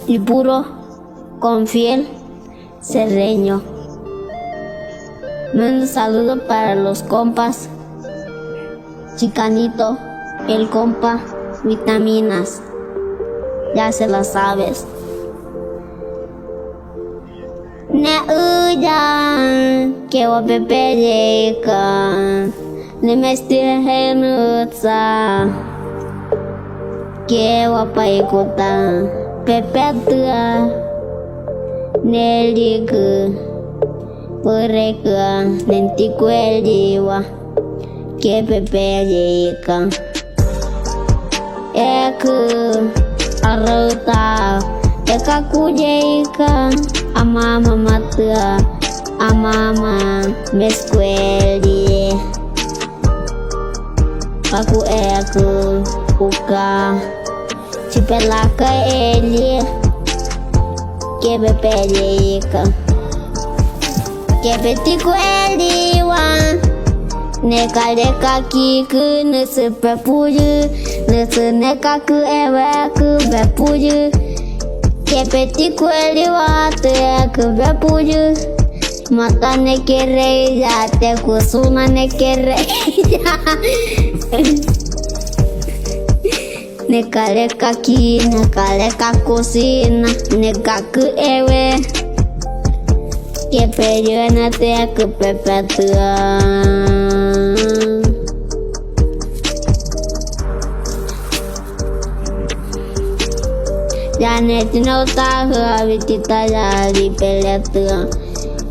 y puro, confiel, serreño. Un saludo para los compas, Chicanito, el compa, vitaminas, ya se las sabes. Ne ujan, que wa pepejeka, ne mestirhenutsa, que wa paikuta, pepetua, ne ligu, pureka, nentikueliwa, que pepejeka, eku, arauta, ekakujeka, amama matua, amama meskueli, aku uka, cipelaka eli, que bepelika, que petiku eliwa, neka kiku nusu pepuju, nusu neka ku ewaku bepuju. Que petiku eliwa te ku bepuju, mata ne kere ya te kusuna ne kere ya. Neka ki, neka kusina, neka ku ewe. Que periona te ku pepetua. Janet no tahu kita jali peletua,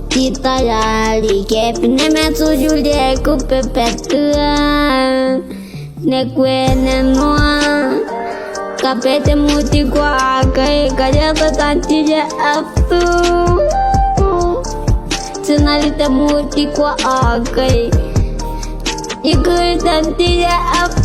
kita jali que pineme suju de ku pepetua, ne kuene noa, kapete muti kwa kai kaya tanti je aftu, senalita muti kwa kai, ikut tanti je aftu.